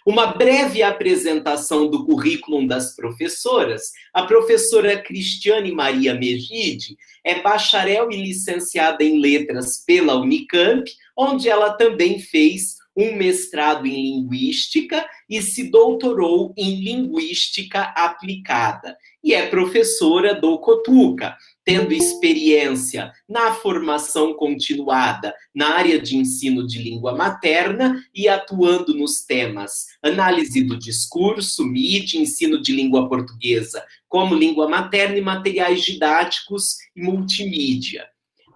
Uma breve apresentação do currículo das professoras. A professora Cristiane Maria Megide é bacharel e licenciada em letras pela Unicamp, onde ela também fez um mestrado em linguística e se doutorou em linguística aplicada. E é professora do Cotuca, tendo experiência na formação continuada na área de ensino de língua materna e atuando nos temas análise do discurso, mídia, ensino de língua portuguesa como língua materna e materiais didáticos e multimídia.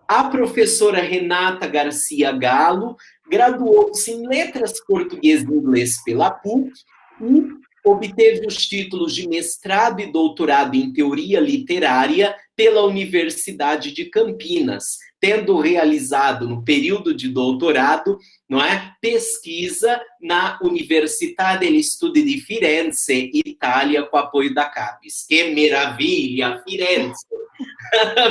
A professora Renata Garcia Galo graduou-se em Letras Português e Inglês pela PUC e obteve os títulos de mestrado e doutorado em Teoria Literária pela Universidade de Campinas, tendo realizado no período de doutorado, não é, pesquisa na Università degli Studi di Firenze, Itália, com apoio da CAPES. Que maravilha, Firenze!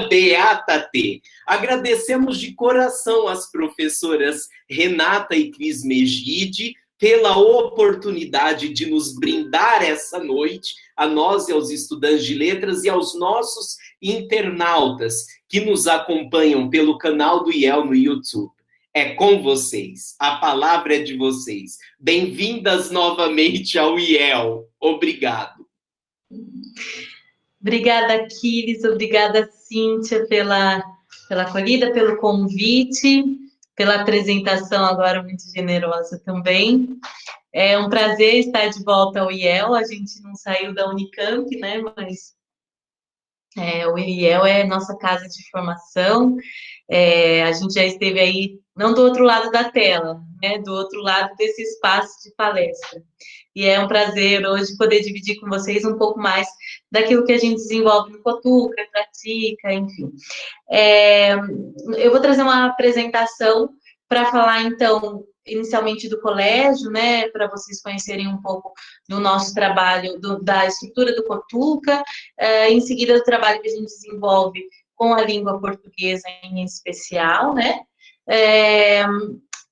Beata T. Agradecemos de coração às professoras Renata e Cris Megide pela oportunidade de nos brindar essa noite, a nós e aos estudantes de letras e aos nossos internautas que nos acompanham pelo canal do IEL no YouTube. É com vocês, a palavra é de vocês. Bem-vindas novamente ao IEL. Obrigado. Obrigada, Aquiles, obrigada, Cíntia, pela acolhida, pelo convite, pela apresentação agora muito generosa também. É um prazer estar de volta ao IEL, a gente não saiu da Unicamp, né, mas o IEL é nossa casa de formação, a gente já esteve aí, não do outro lado da tela, né, do outro lado desse espaço de palestra. E é um prazer hoje poder dividir com vocês um pouco mais daquilo que a gente desenvolve no Cotuca, pratica, enfim. Eu vou trazer uma apresentação para falar, então, inicialmente do colégio, né, para vocês conhecerem um pouco do nosso trabalho, da estrutura do Cotuca, em seguida do trabalho que a gente desenvolve com a língua portuguesa em especial, né,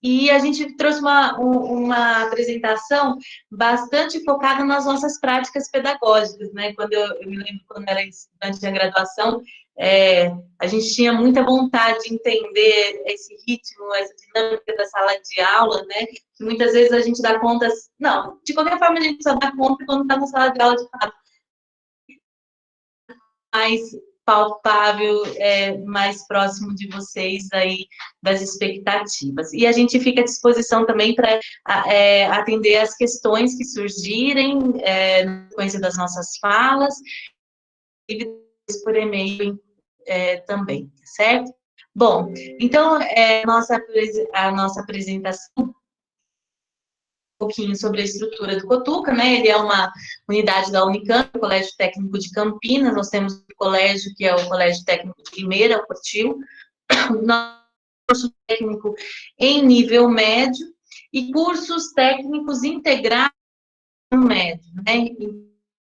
e a gente trouxe uma apresentação bastante focada nas nossas práticas pedagógicas, né? Quando eu me lembro, quando era estudante de graduação, a gente tinha muita vontade de entender esse ritmo, essa dinâmica da sala de aula, né? Que muitas vezes a gente dá conta... Não, de qualquer forma a gente só dá conta quando está na sala de aula de fato. Mas palpável, mais próximo de vocês aí, das expectativas. E a gente fica à disposição também para atender as questões que surgirem na sequência das nossas falas, e por e-mail também, certo? Bom, então, a nossa apresentação, um pouquinho sobre a estrutura do Cotuca, né? Ele é uma unidade da Unicamp, o Colégio Técnico de Campinas. Nós temos o colégio, que é o Colégio Técnico de Limeira, o Cotil, curso técnico em nível médio e cursos técnicos integrados no médio, né?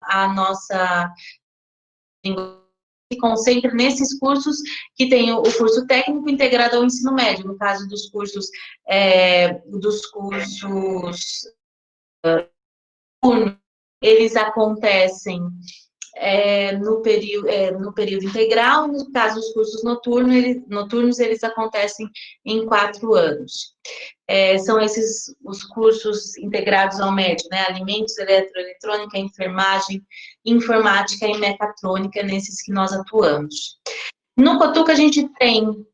A nossa se concentra nesses cursos que tem o curso técnico integrado ao ensino médio, no caso dos cursos eles acontecem no período integral, no caso dos cursos noturnos, eles acontecem em 4 anos. São esses os cursos integrados ao médio, né? Alimentos, eletroeletrônica, enfermagem, informática e mecatrônica, nesses que nós atuamos. No Cotuca, a gente tem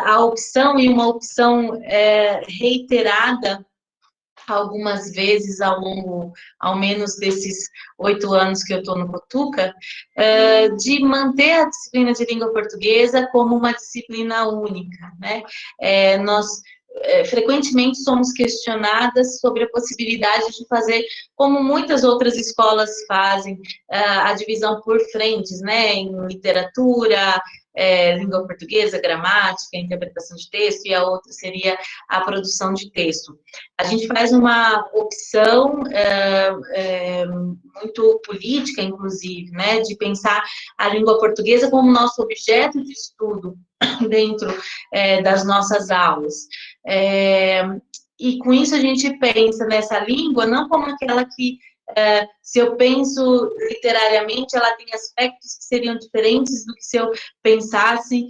a opção, e uma opção reiterada, algumas vezes ao menos desses 8 anos que eu estou no Cotuca, de manter a disciplina de língua portuguesa como uma disciplina única, né? Nós frequentemente somos questionadas sobre a possibilidade de fazer, como muitas outras escolas fazem, a divisão por frentes, né? Em literatura, língua portuguesa, gramática, interpretação de texto, e a outra seria a produção de texto. A gente faz uma opção muito política, inclusive, né, de pensar a língua portuguesa como nosso objeto de estudo dentro das nossas aulas. e com isso a gente pensa nessa língua não como aquela que, se eu penso literariamente, ela tem aspectos que seriam diferentes do que se eu pensasse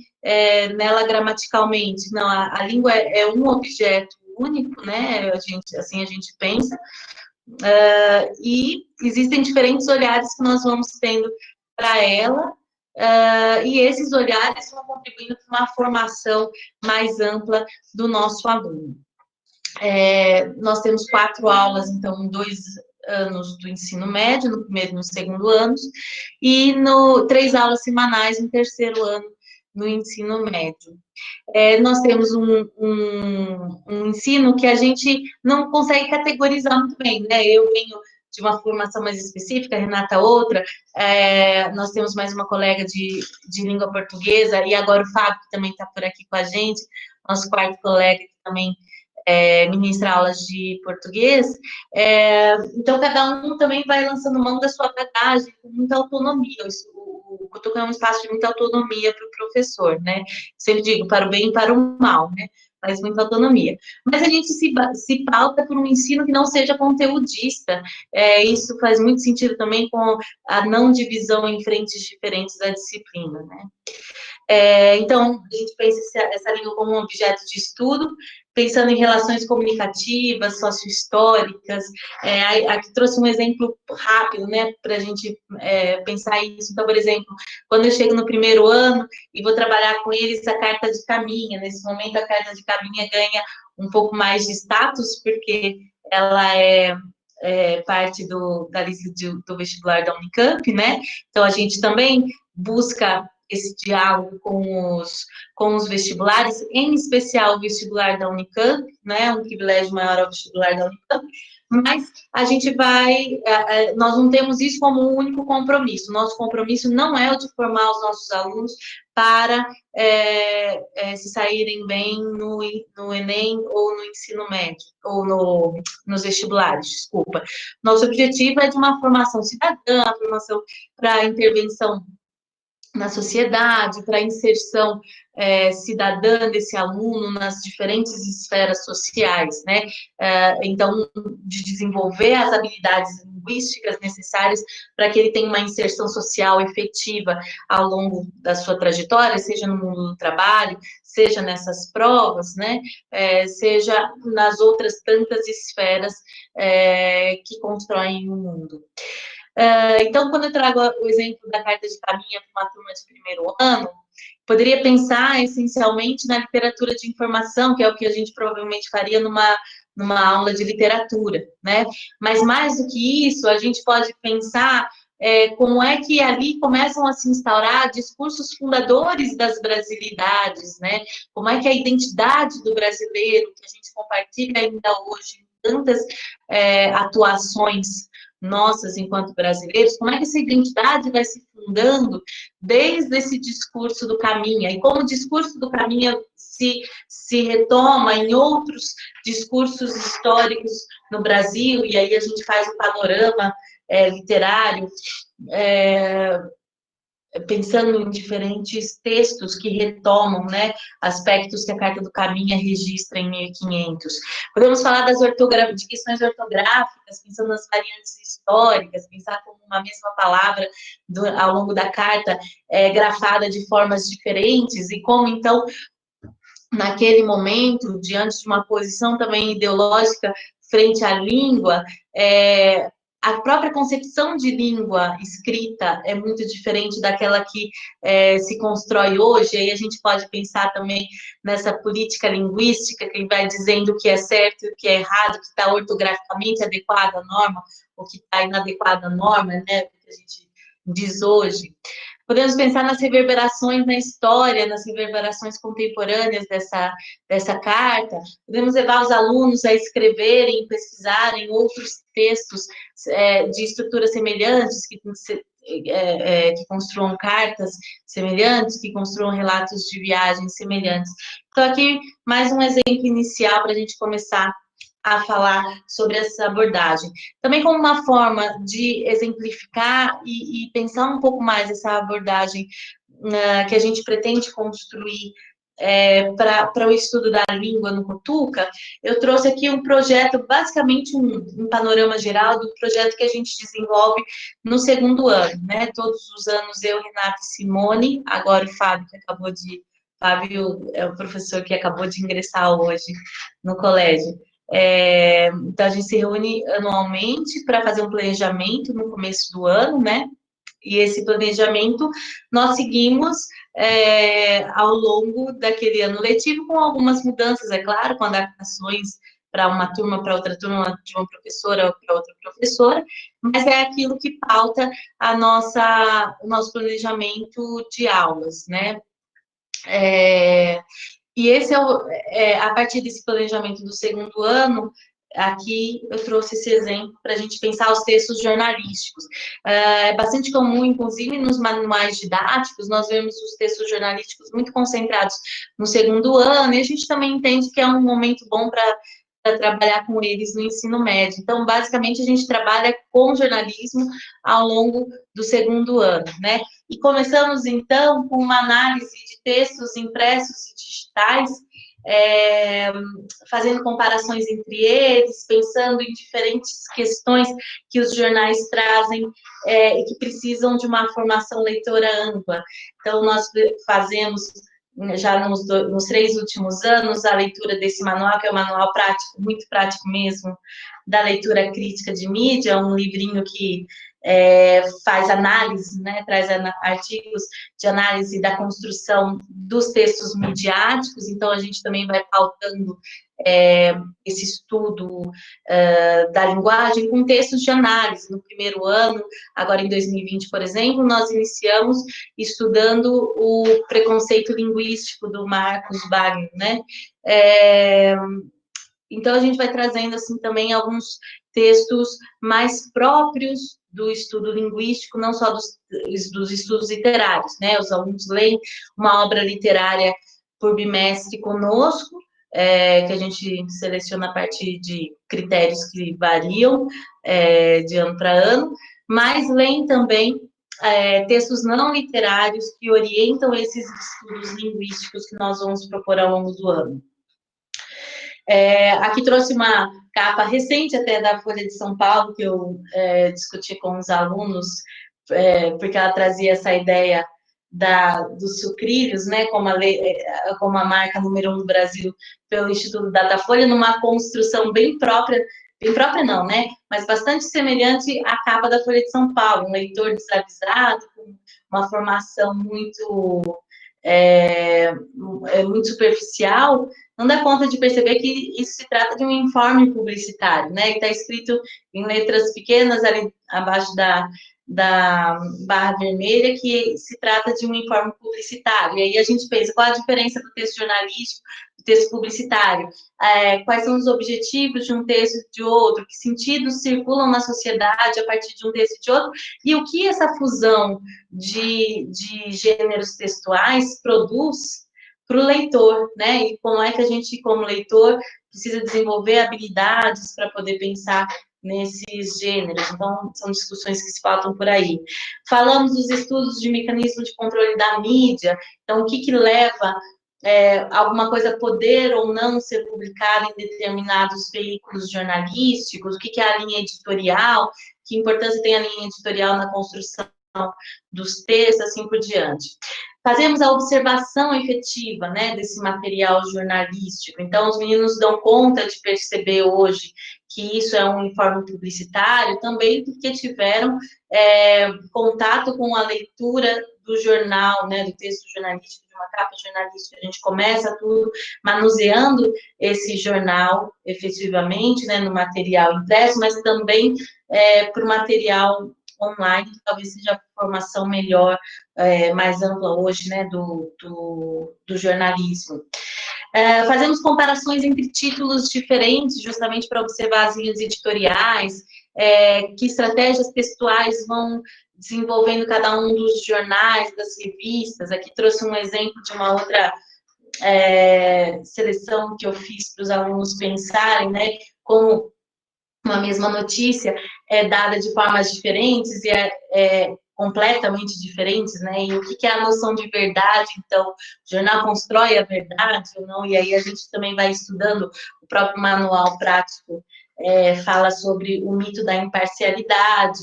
nela gramaticalmente. Não, a língua é um objeto único, né? Assim a gente pensa, e existem diferentes olhares que nós vamos tendo para ela, e esses olhares vão contribuindo para uma formação mais ampla do nosso aluno. Nós temos 4 aulas, então, 2 anos do ensino médio, no primeiro e no segundo anos, e 3 aulas semanais no terceiro ano no ensino médio. Nós temos um ensino que a gente não consegue categorizar muito bem, né? Eu venho de uma formação mais específica, a Renata outra, nós temos mais uma colega de língua portuguesa, e agora o Fábio, que também está por aqui com a gente, nosso quarto colega, que também ministra aulas de português, então cada um também vai lançando mão da sua bagagem com muita autonomia. O Cutuca é um espaço de muita autonomia para o professor, né? Sempre digo, para o bem e para o mal, né? Mas muita autonomia. Mas a gente se pauta por um ensino que não seja conteudista. Isso faz muito sentido também com a não divisão em frentes diferentes da disciplina, né? Então, a gente pensa essa língua como um objeto de estudo, pensando em relações comunicativas, sociohistóricas. Aqui trouxe um exemplo rápido, né, para a gente pensar isso. Então, por exemplo, quando eu chego no primeiro ano e vou trabalhar com eles a carta de caminha, nesse momento a carta de caminha ganha um pouco mais de status, porque ela é parte da lista do vestibular da Unicamp, né? Então, a gente também busca esse diálogo com os vestibulares, em especial o vestibular da Unicamp, né? Um privilégio maior ao vestibular da Unicamp, mas a gente nós não temos isso como um único compromisso. Nosso compromisso não é o de formar os nossos alunos para se saírem bem no Enem ou no ensino médio, ou nos vestibulares, desculpa. Nosso objetivo é de uma formação cidadã, uma formação para intervenção na sociedade, para a inserção cidadã desse aluno nas diferentes esferas sociais, né? Então, de desenvolver as habilidades linguísticas necessárias para que ele tenha uma inserção social efetiva ao longo da sua trajetória, seja no mundo do trabalho, seja nessas provas, né? Seja nas outras tantas esferas que constroem o mundo. Então, quando eu trago o exemplo da carta de caminha para uma turma de primeiro ano, poderia pensar essencialmente na literatura de informação, que é o que a gente provavelmente faria numa aula de literatura, né? Mas mais do que isso, a gente pode pensar como é que ali começam a se instaurar discursos fundadores das brasilidades, né? Como é que a identidade do brasileiro, que a gente compartilha ainda hoje em tantas atuações nossas enquanto brasileiros, como é que essa identidade vai se fundando desde esse discurso do Caminha, e como o discurso do Caminha se retoma em outros discursos históricos no Brasil, e aí a gente faz um panorama literário, pensando em diferentes textos que retomam, né, aspectos que a Carta do Caminha registra em 1500. Podemos falar de questões ortográficas, pensando nas variantes históricas, pensar como uma mesma palavra ao longo da carta grafada de formas diferentes, e como, então, naquele momento, diante de uma posição também ideológica frente à língua, a própria concepção de língua escrita é muito diferente daquela que se constrói hoje. Aí a gente pode pensar também nessa política linguística que vai dizendo o que é certo e o que é errado, o que está ortograficamente adequado à norma, o que está inadequado à norma, né, que a gente diz hoje. Podemos pensar nas reverberações na história, nas reverberações contemporâneas dessa carta. Podemos levar os alunos a escreverem, pesquisarem outros textos de estruturas semelhantes, que construam cartas semelhantes, que construam relatos de viagens semelhantes. Então, aqui, mais um exemplo inicial para a gente começar a falar sobre essa abordagem. Também como uma forma de exemplificar e pensar um pouco mais essa abordagem que a gente pretende construir para o estudo da língua no Cutuca, eu trouxe aqui um projeto, basicamente um panorama geral do projeto que a gente desenvolve no segundo ano, né? Todos os anos eu, Renata e Simone, agora o Fábio, Fábio é o professor que acabou de ingressar hoje no colégio. Então, a gente se reúne anualmente para fazer um planejamento no começo do ano, né? E esse planejamento nós seguimos ao longo daquele ano letivo, com algumas mudanças, é claro, com adaptações para uma turma, para outra turma, de uma professora para outra professora, mas é aquilo que pauta o nosso planejamento de aulas, né? E esse a partir desse planejamento do segundo ano, aqui eu trouxe esse exemplo para a gente pensar os textos jornalísticos. É bastante comum, inclusive, nos manuais didáticos, nós vemos os textos jornalísticos muito concentrados no segundo ano, e a gente também entende que é um momento bom para trabalhar com eles no ensino médio. Então, basicamente, a gente trabalha com jornalismo ao longo do segundo ano, né? E começamos, então, com uma análise de textos impressos e digitais, fazendo comparações entre eles, pensando em diferentes questões que os jornais trazem e que precisam de uma formação leitora ampla. Então, nós fazemos já nos 3 últimos anos, a leitura desse manual, que é um manual prático, muito prático mesmo, da leitura crítica de mídia, um livrinho que faz análise, né, traz artigos de análise da construção dos textos midiáticos, então a gente também vai pautando esse estudo da linguagem com textos de análise. No primeiro ano, agora em 2020, por exemplo, nós iniciamos estudando o preconceito linguístico do Marcos Wagner, né? Então, a gente vai trazendo, assim, também alguns textos mais próprios do estudo linguístico, não só dos estudos literários, né? Os alunos leem uma obra literária por bimestre conosco, que a gente seleciona a partir de critérios que variam de ano para ano, mas leem também textos não literários que orientam esses estudos linguísticos que nós vamos propor ao longo do ano. Aqui trouxe uma capa recente até da Folha de São Paulo, que eu discuti com os alunos, porque ela trazia essa ideia dos sucrilhos, né, como a marca número 1 do Brasil pelo Instituto Datafolha, numa construção bem própria não, né, mas bastante semelhante à capa da Folha de São Paulo, um leitor desavisado, com uma formação muito muito superficial, não dá conta de perceber que isso se trata de um informe publicitário, né? E está escrito em letras pequenas ali abaixo da barra vermelha que se trata de um informe publicitário. E aí a gente pensa, qual a diferença do texto jornalístico do texto publicitário? Quais são os objetivos de um texto e de outro? Que sentidos circulam na sociedade a partir de um texto e de outro? E o que essa fusão de gêneros textuais produz para o leitor, né? E como é que a gente, como leitor, precisa desenvolver habilidades para poder pensar nesses gêneros. Então, são discussões que se faltam por aí. Falamos dos estudos de mecanismo de controle da mídia. Então, o que leva alguma coisa poder ou não ser publicada em determinados veículos jornalísticos? O que é a linha editorial? Que importância tem a linha editorial na construção dos textos, assim por diante. Fazemos a observação efetiva, né, desse material jornalístico. Então, os meninos dão conta de perceber hoje que isso é um informe publicitário, também porque tiveram contato com a leitura do jornal, né, do texto jornalístico, de uma capa jornalística. A gente começa tudo manuseando esse jornal, efetivamente, né, no material impresso, mas também por material online, que talvez seja a formação melhor, mais ampla hoje, né, do jornalismo. Fazemos comparações entre títulos diferentes, justamente para observar as linhas editoriais, que estratégias textuais vão desenvolvendo cada um dos jornais, das revistas. Aqui trouxe um exemplo de uma outra seleção que eu fiz para os alunos pensarem, né, como uma mesma notícia é dada de formas diferentes e completamente diferentes, né? E o que é a noção de verdade? Então, o jornal constrói a verdade ou não? E aí a gente também vai estudando, o próprio manual prático fala sobre o mito da imparcialidade,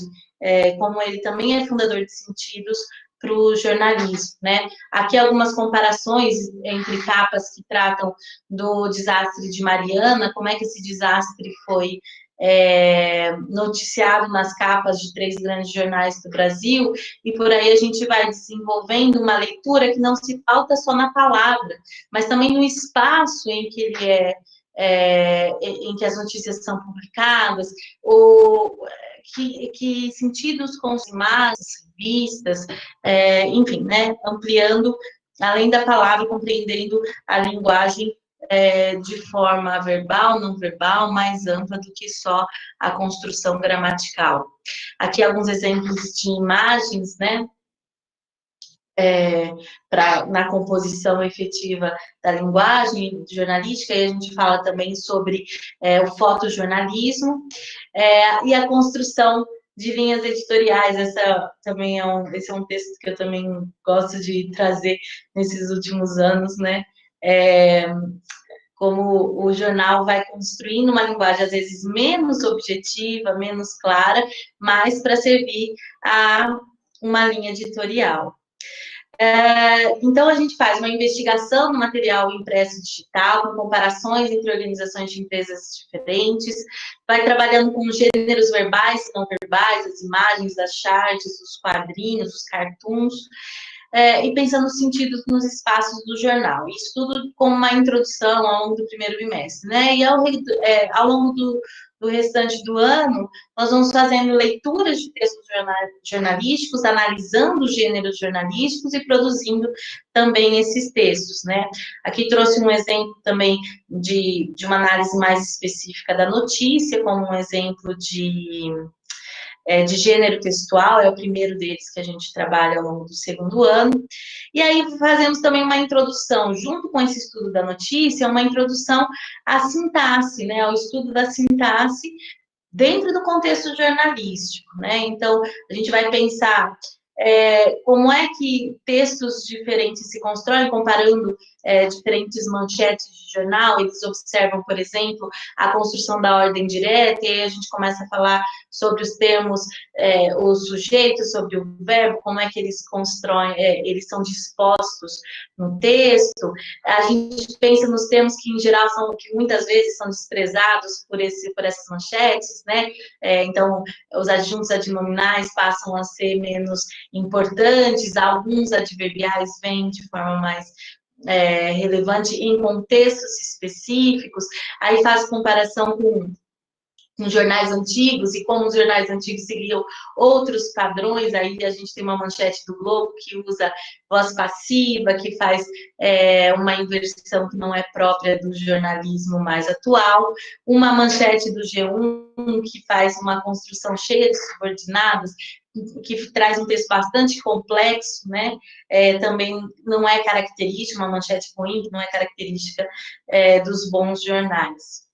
como ele também é fundador de sentidos para o jornalismo, né? Aqui algumas comparações entre capas que tratam do desastre de Mariana, como é que esse desastre foi noticiado nas capas de 3 grandes jornais do Brasil, e por aí a gente vai desenvolvendo uma leitura que não se pauta só na palavra, mas também no espaço em que ele em que as notícias são publicadas, ou que sentidos com as imagens, vistas, enfim, né, ampliando, além da palavra, compreendendo a linguagem de forma verbal, não verbal, mais ampla do que só a construção gramatical. Aqui alguns exemplos de imagens, né, na composição efetiva da linguagem jornalística, e a gente fala também sobre o fotojornalismo e a construção de linhas editoriais. Esse é um texto que eu também gosto de trazer nesses últimos anos, né? Como o jornal vai construindo uma linguagem, às vezes, menos objetiva, menos clara, mas para servir a uma linha editorial. Então, a gente faz uma investigação no material impresso digital, com comparações entre organizações de empresas diferentes, vai trabalhando com gêneros verbais e não verbais, as imagens, as charts, os quadrinhos, os cartoons, e pensando nos sentidos nos espaços do jornal. Isso tudo como uma introdução ao longo do primeiro bimestre, né? E ao longo do restante do ano, nós vamos fazendo leituras de textos jornalísticos, analisando os gêneros jornalísticos e produzindo também esses textos, né? Aqui trouxe um exemplo também de uma análise mais específica da notícia, como um exemplo de gênero textual, é o primeiro deles que a gente trabalha ao longo do segundo ano. E aí fazemos também uma introdução, junto com esse estudo da notícia, uma introdução à sintaxe, né, ao estudo da sintaxe dentro do contexto jornalístico, né? Então, a gente vai pensar como é que textos diferentes se constroem, comparando diferentes manchetes de jornal. Eles observam, por exemplo, a construção da ordem direta, e aí a gente começa a falar sobre os termos, o sujeito, sobre o verbo, como é que eles constroem, eles são dispostos no texto. A gente pensa nos termos que, em geral, que muitas vezes são desprezados por essas manchetes, né? Então, os adjuntos adnominais passam a ser menos importantes, alguns adverbiais vêm de forma mais relevante em contextos específicos, aí faz comparação com jornais antigos, e como os jornais antigos seguiam outros padrões. Aí a gente tem uma manchete do Globo que usa voz passiva, que faz uma inversão que não é própria do jornalismo mais atual, uma manchete do G1 que faz uma construção cheia de subordinados, que traz um texto bastante complexo, né? Também não é característica, uma manchete ruim, que não é característica dos bons jornais.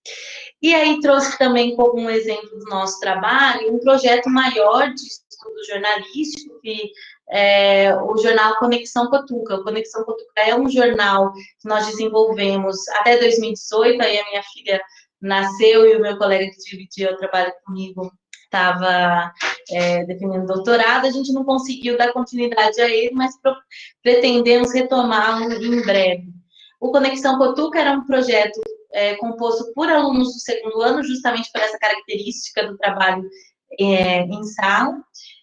E aí trouxe também como um exemplo do nosso trabalho um projeto maior de estudo jornalístico, que é o jornal Conexão Cotuca. O Conexão Cotuca é um jornal que nós desenvolvemos até 2018, aí a minha filha nasceu e o meu colega que dividia o trabalho comigo estava defendendo doutorado. A gente não conseguiu dar continuidade a ele, mas pretendemos retomá-lo em breve. O Conexão Cotuca era um projeto composto por alunos do segundo ano, justamente por essa característica do trabalho em sala.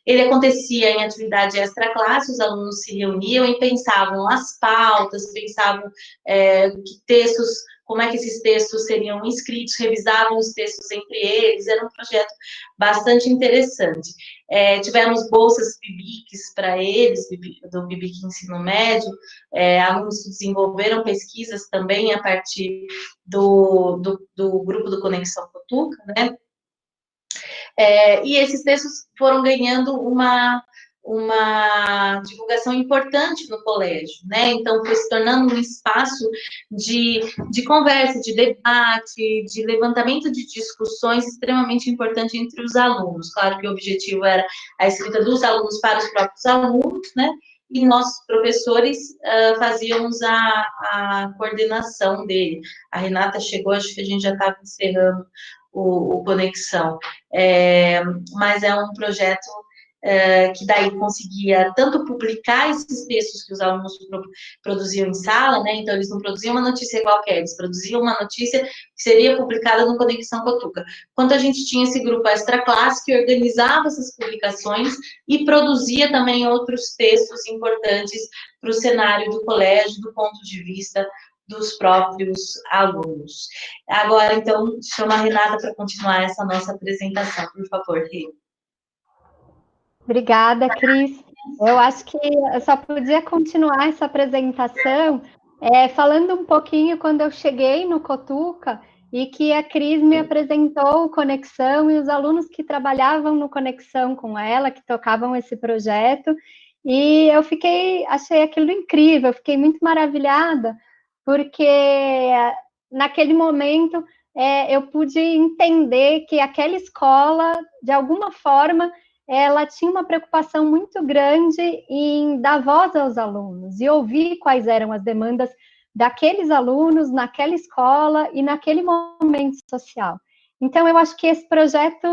Ele acontecia em atividade extra-classe, os alunos se reuniam e pensavam as pautas, pensavam que textos, como é que esses textos seriam escritos, revisavam os textos entre eles. Era um projeto bastante interessante. Tivemos bolsas BIBICs para eles, do BIBIC Ensino Médio, alunos que desenvolveram pesquisas também a partir do grupo do Conexão Cotuca, né? E esses textos foram ganhando uma divulgação importante no colégio, né? Então, foi se tornando um espaço de conversa, de debate, de levantamento de discussões extremamente importante entre os alunos. Claro que o objetivo era a escrita dos alunos para os próprios alunos, né? E nós, professores, fazíamos a coordenação dele. A Renata chegou, acho que a gente já estava encerrando o Conexão. Mas é um projeto que daí conseguia tanto publicar esses textos que os alunos produziam em sala, né? Então, eles não produziam uma notícia qualquer, eles produziam uma notícia que seria publicada no Conexão Cotuca. Quanto a gente tinha esse grupo extra classe que organizava essas publicações e produzia também outros textos importantes para o cenário do colégio, do ponto de vista dos próprios alunos. Agora, então, chamo a Renata para continuar essa nossa apresentação, por favor, Rê. Obrigada, Cris. Eu acho que eu só podia continuar essa apresentação falando um pouquinho quando eu cheguei no Cotuca e que a Cris me apresentou o Conexão e os alunos que trabalhavam no Conexão com ela, que tocavam esse projeto, e eu achei aquilo incrível, eu fiquei muito maravilhada, porque naquele momento eu pude entender que aquela escola, de alguma forma, ela tinha uma preocupação muito grande em dar voz aos alunos e ouvir quais eram as demandas daqueles alunos, naquela escola e naquele momento social. Então, eu acho que esse projeto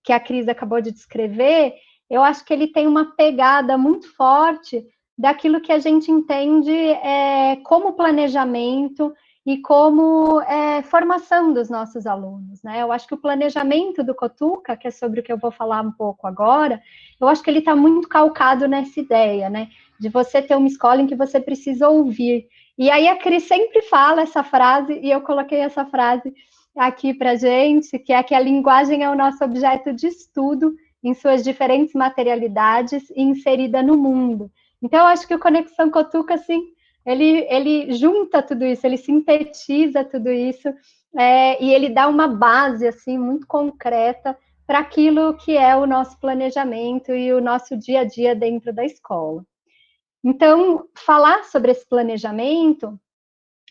que a Cris acabou de descrever, eu acho que ele tem uma pegada muito forte daquilo que a gente entende como planejamento e como formação dos nossos alunos, né? Eu acho que o planejamento do Cotuca, que é sobre o que eu vou falar um pouco agora, eu acho que ele está muito calcado nessa ideia, né? De você ter uma escola em que você precisa ouvir. E aí a Cris sempre fala essa frase, e eu coloquei essa frase aqui para gente, que é que a linguagem é o nosso objeto de estudo em suas diferentes materialidades e inserida no mundo. Então, eu acho que o Conexão Cotuca, assim, ele junta tudo isso, ele sintetiza tudo isso, e ele dá uma base, assim, muito concreta para aquilo que é o nosso planejamento e o nosso dia a dia dentro da escola. Então, falar sobre esse planejamento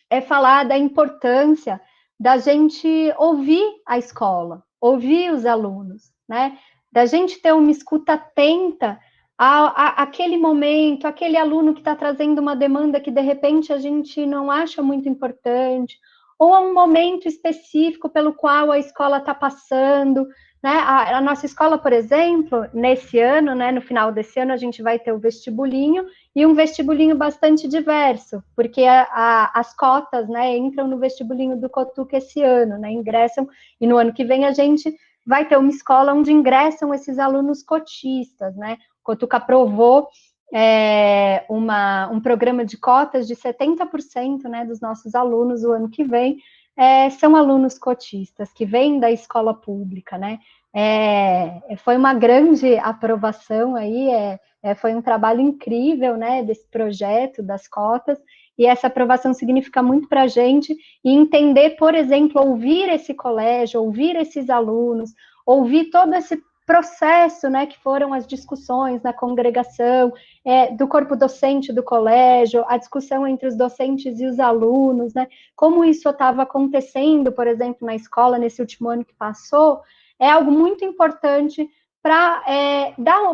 é falar da importância da gente ouvir a escola, ouvir os alunos, né? Da gente ter uma escuta atenta aquele momento, aquele aluno que está trazendo uma demanda que, de repente, a gente não acha muito importante, ou a um momento específico pelo qual a escola está passando, né? A nossa escola, por exemplo, nesse ano, né, no final desse ano, a gente vai ter o vestibulinho, e um vestibulinho bastante diverso, porque as cotas, né, entram no vestibulinho do Cotuca esse ano, né, ingressam, e no ano que vem a gente vai ter uma escola onde ingressam esses alunos cotistas, né? Cotuca aprovou um programa de cotas de 70%, né, dos nossos alunos o ano que vem são alunos cotistas, que vêm da escola pública, né? Foi uma grande aprovação aí, foi um trabalho incrível, né, desse projeto, das cotas, e essa aprovação significa muito para a gente, e entender, por exemplo, ouvir esse colégio, ouvir esses alunos, ouvir todo esse processo, né, que foram as discussões na congregação, do corpo docente do colégio, a discussão entre os docentes e os alunos, né, como isso estava acontecendo, por exemplo, na escola, nesse último ano que passou, é algo muito importante para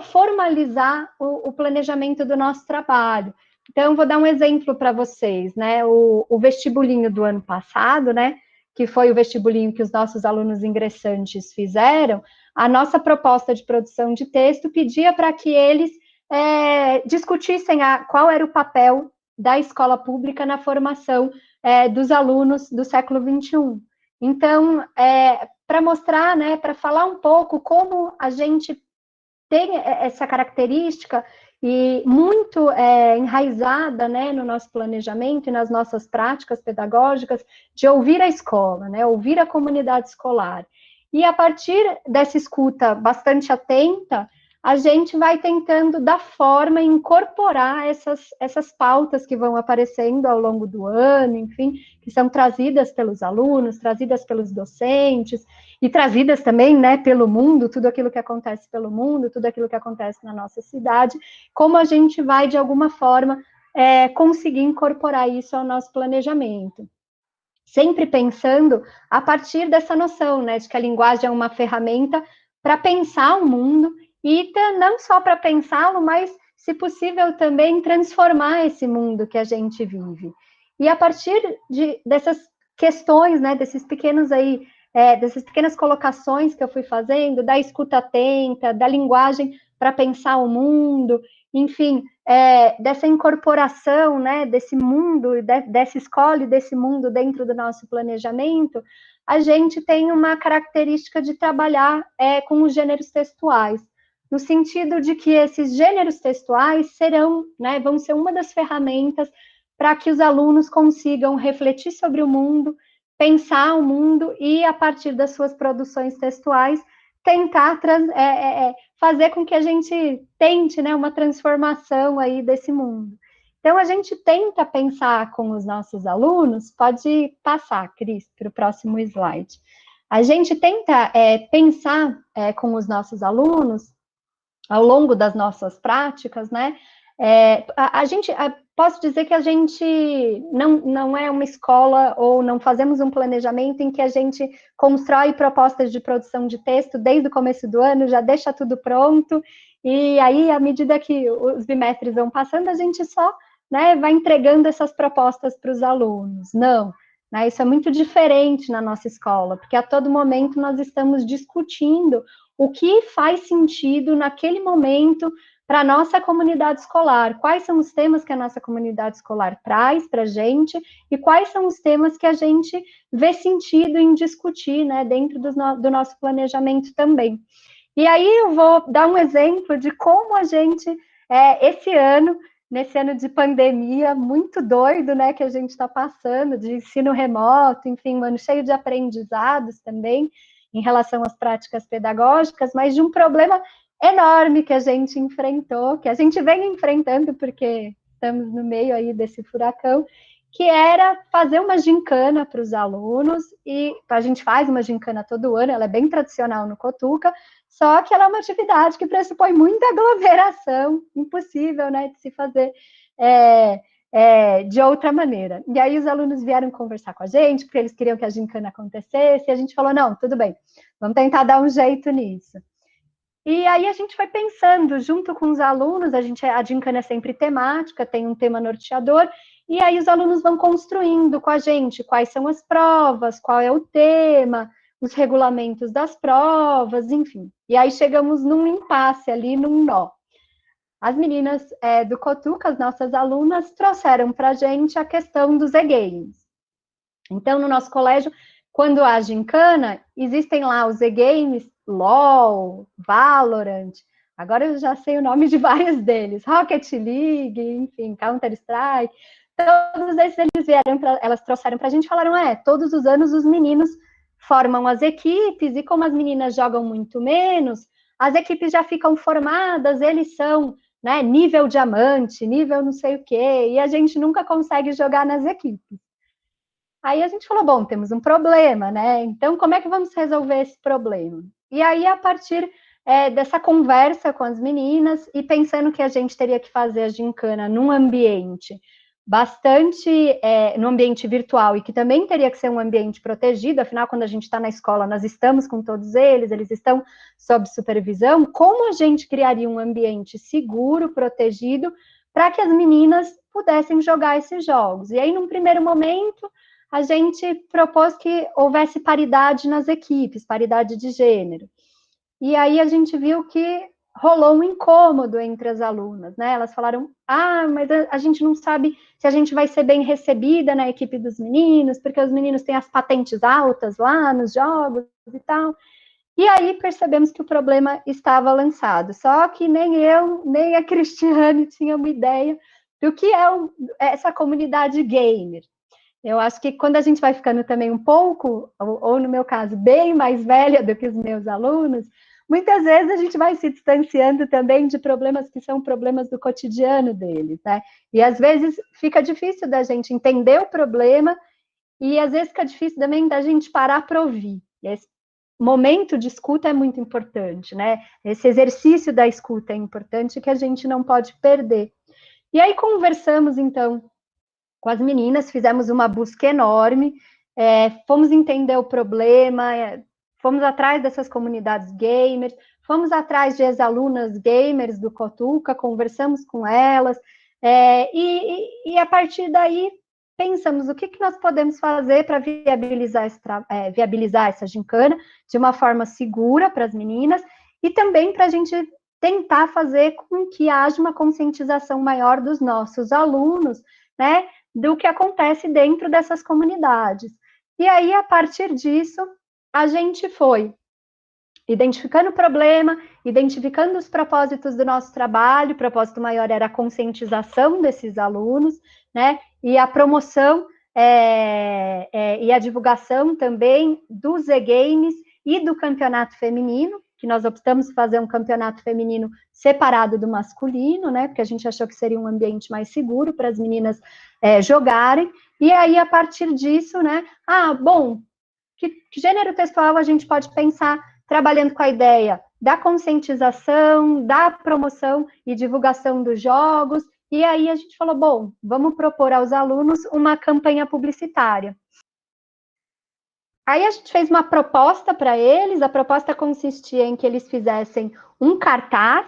formalizar o planejamento do nosso trabalho. Então, vou dar um exemplo para vocês, né, o vestibulinho do ano passado, né, que foi o vestibulinho que os nossos alunos ingressantes fizeram, a nossa proposta de produção de texto pedia para que eles discutissem qual era o papel da escola pública na formação dos alunos do século XXI. Então, para mostrar, né, para falar um pouco como a gente tem essa característica e muito enraizada, né, no nosso planejamento e nas nossas práticas pedagógicas de ouvir a escola, né, ouvir a comunidade escolar. E a partir dessa escuta bastante atenta, a gente vai tentando dar forma e incorporar essas pautas que vão aparecendo ao longo do ano, enfim, que são trazidas pelos alunos, trazidas pelos docentes, e trazidas também, né, pelo mundo, tudo aquilo que acontece pelo mundo, tudo aquilo que acontece na nossa cidade, como a gente vai, de alguma forma, conseguir incorporar isso ao nosso planejamento. Sempre pensando a partir dessa noção, né, de que a linguagem é uma ferramenta para pensar o mundo, e não só para pensá-lo, mas, se possível, também transformar esse mundo que a gente vive. E a partir dessas questões, né, dessas pequenas colocações que eu fui fazendo, da escuta atenta, da linguagem para pensar o mundo, enfim, dessa incorporação, né, desse mundo, dessa escola e desse mundo dentro do nosso planejamento, a gente tem uma característica de trabalhar com os gêneros textuais, no sentido de que esses gêneros textuais serão, né, vão ser uma das ferramentas para que os alunos consigam refletir sobre o mundo, pensar o mundo e, a partir das suas produções textuais, tentar fazer com que a gente tente, né, uma transformação aí desse mundo. Então, a gente tenta pensar com os nossos alunos, pode passar, Cris, para o próximo slide. A gente tenta pensar com os nossos alunos, ao longo das nossas práticas, né, posso dizer que a gente não é uma escola, ou não fazemos um planejamento em que a gente constrói propostas de produção de texto desde o começo do ano, já deixa tudo pronto, e aí, à medida que os bimestres vão passando, a gente só, né, vai entregando essas propostas para os alunos. Não, né, isso é muito diferente na nossa escola, porque a todo momento nós estamos discutindo o que faz sentido naquele momento para a nossa comunidade escolar, quais são os temas que a nossa comunidade escolar traz para a gente, e quais são os temas que a gente vê sentido em discutir, né, dentro do nosso planejamento também. E aí eu vou dar um exemplo de como a gente, nesse ano de pandemia, muito doido, né, que a gente está passando, de ensino remoto, enfim, um ano cheio de aprendizados também, em relação às práticas pedagógicas, mas de um problema enorme que a gente enfrentou, que a gente vem enfrentando, porque estamos no meio aí desse furacão, que era fazer uma gincana para os alunos, e a gente faz uma gincana todo ano, ela é bem tradicional no Cotuca, só que ela é uma atividade que pressupõe muita aglomeração, impossível, né, de se fazer de outra maneira. E aí os alunos vieram conversar com a gente, porque eles queriam que a gincana acontecesse, e a gente falou, não, tudo bem, vamos tentar dar um jeito nisso. E aí a gente foi pensando, junto com os alunos, a gincana é sempre temática, tem um tema norteador, e aí os alunos vão construindo com a gente quais são as provas, qual é o tema, os regulamentos das provas, enfim. E aí chegamos num impasse ali, num nó. As meninas do Cotuca, as nossas alunas, trouxeram para a gente a questão dos e-games. Então, no nosso colégio, quando há gincana, existem lá os e-games, LOL, Valorant, agora eu já sei o nome de vários deles, Rocket League, enfim, Counter-Strike, todos esses elas trouxeram para a gente e falaram, todos os anos os meninos formam as equipes, e como as meninas jogam muito menos, as equipes já ficam formadas, eles são, né, nível diamante, nível não sei o quê, e a gente nunca consegue jogar nas equipes. Aí a gente falou, bom, temos um problema, né? Então, como é que vamos resolver esse problema? E aí, a partir dessa conversa com as meninas, e pensando que a gente teria que fazer a gincana num ambiente no ambiente virtual, e que também teria que ser um ambiente protegido, afinal, quando a gente está na escola, nós estamos com todos eles estão sob supervisão, como a gente criaria um ambiente seguro, protegido, para que as meninas pudessem jogar esses jogos? E aí, num primeiro momento, a gente propôs que houvesse paridade nas equipes, paridade de gênero. E aí a gente viu que rolou um incômodo entre as alunas, né? Elas falaram, mas a gente não sabe se a gente vai ser bem recebida na equipe dos meninos, porque os meninos têm as patentes altas lá nos jogos e tal. E aí percebemos que o problema estava lançado, só que nem eu, nem a Cristiane tinham uma ideia do que é essa comunidade gamer. Eu acho que quando a gente vai ficando também um pouco, ou no meu caso, bem mais velha do que os meus alunos, muitas vezes a gente vai se distanciando também de problemas que são problemas do cotidiano deles, né? E às vezes fica difícil da gente entender o problema e às vezes fica difícil também da gente parar para ouvir. Esse momento de escuta é muito importante, né? Esse exercício da escuta é importante que a gente não pode perder. E aí conversamos, então, com as meninas, fizemos uma busca enorme, fomos entender o problema, fomos atrás dessas comunidades gamers, fomos atrás de ex-alunas gamers do Cotuca, conversamos com elas, e a partir daí pensamos o que nós podemos fazer para viabilizar essa gincana de uma forma segura para as meninas e também para a gente tentar fazer com que haja uma conscientização maior dos nossos alunos, né, do que acontece dentro dessas comunidades. E aí, a partir disso, a gente foi identificando o problema, identificando os propósitos do nosso trabalho. O propósito maior era a conscientização desses alunos, né, e a promoção e a divulgação também dos e-games e do campeonato feminino, que nós optamos por fazer um campeonato feminino separado do masculino, né, porque a gente achou que seria um ambiente mais seguro para as meninas jogarem. E aí, a partir disso, né, bom, que gênero textual a gente pode pensar trabalhando com a ideia da conscientização, da promoção e divulgação dos jogos, e aí a gente falou, bom, vamos propor aos alunos uma campanha publicitária. Aí a gente fez uma proposta para eles, a proposta consistia em que eles fizessem um cartaz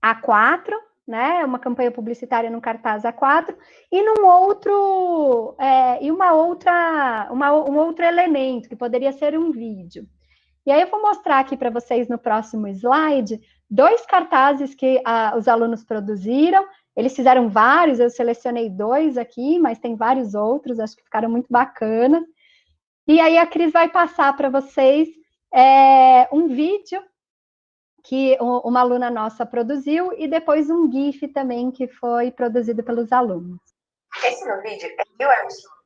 A4, né, uma campanha publicitária num cartaz A4, e um outro elemento, que poderia ser um vídeo. E aí eu vou mostrar aqui para vocês no próximo slide, 2 cartazes que os alunos produziram. Eles fizeram vários, eu selecionei 2 aqui, mas tem vários outros, acho que ficaram muito bacanas. E aí a Cris vai passar para vocês um vídeo que uma aluna nossa produziu e depois um GIF também que foi produzido pelos alunos. Esse no vídeo é eu, Emerson.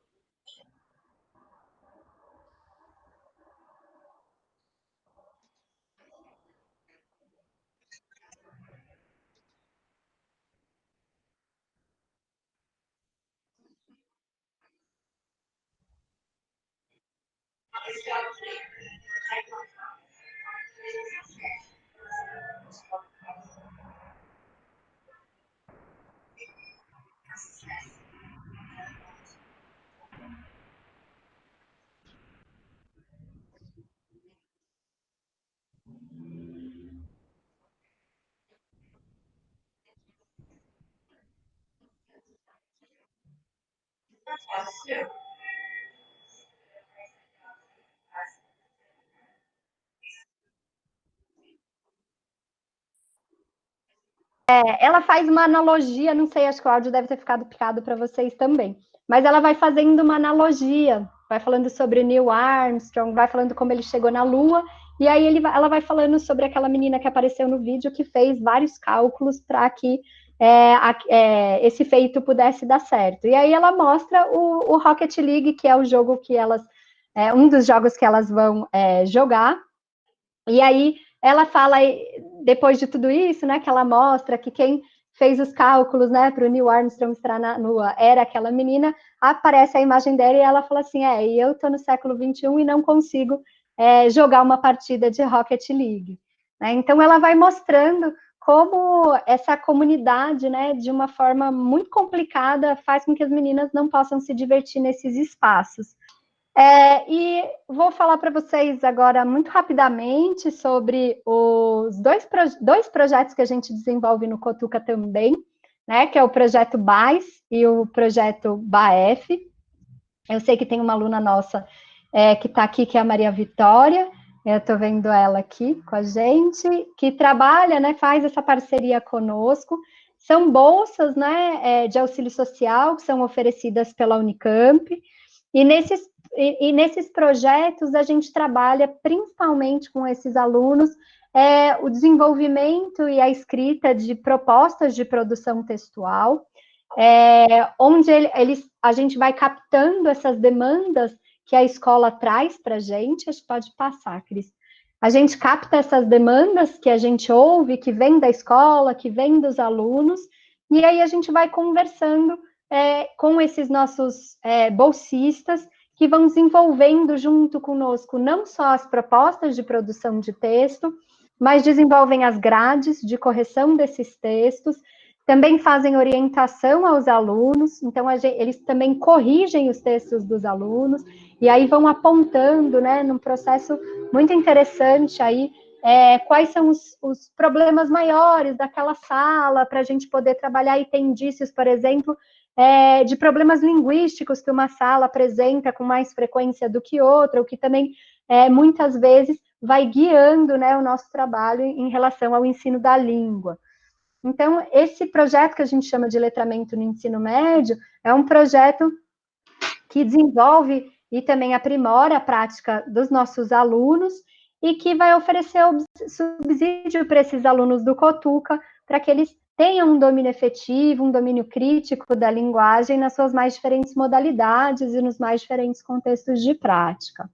Ela faz uma analogia, não sei, acho que o áudio deve ter ficado picado para vocês também, mas ela vai fazendo uma analogia, vai falando sobre Neil Armstrong, vai falando como ele chegou na Lua, e aí ela vai falando sobre aquela menina que apareceu no vídeo que fez vários cálculos para que esse feito pudesse dar certo. E aí ela mostra o Rocket League, que é o jogo que um dos jogos que elas vão jogar, e aí ela fala, depois de tudo isso, né, que ela mostra que quem fez os cálculos, né, para o Neil Armstrong estar na Lua era aquela menina, aparece a imagem dela e ela fala assim, e eu estou no século XXI e não consigo jogar uma partida de Rocket League. Né? Então, ela vai mostrando como essa comunidade, né, de uma forma muito complicada, faz com que as meninas não possam se divertir nesses espaços. E vou falar para vocês agora muito rapidamente sobre os dois projetos que a gente desenvolve no Cotuca também, né, que é o projeto BAES e o projeto BAEF. Eu sei que tem uma aluna nossa que está aqui, que é a Maria Vitória, eu estou vendo ela aqui com a gente, que trabalha, né, faz essa parceria conosco. São bolsas, né, de auxílio social que são oferecidas pela Unicamp, e nesses projetos a gente trabalha principalmente com esses alunos o desenvolvimento e a escrita de propostas de produção textual, onde a gente vai captando essas demandas que a escola traz para a gente. Acho que pode passar, Cris. a gente capta essas demandas que a gente ouve, que vem da escola, que vem dos alunos, e aí a gente vai conversando com esses nossos bolsistas, que vão desenvolvendo junto conosco não só as propostas de produção de texto, mas desenvolvem as grades de correção desses textos, também fazem orientação aos alunos, então eles também corrigem os textos dos alunos, e aí vão apontando, né, num processo muito interessante aí, quais são os problemas maiores daquela sala, para a gente poder trabalhar, e tem indícios, por exemplo, de problemas linguísticos que uma sala apresenta com mais frequência do que outra, o que também, muitas vezes, vai guiando, né, o nosso trabalho em relação ao ensino da língua. Então, esse projeto que a gente chama de letramento no ensino médio é um projeto que desenvolve e também aprimora a prática dos nossos alunos e que vai oferecer subsídio para esses alunos do Cotuca, para que eles tenham um domínio efetivo, um domínio crítico da linguagem nas suas mais diferentes modalidades e nos mais diferentes contextos de prática.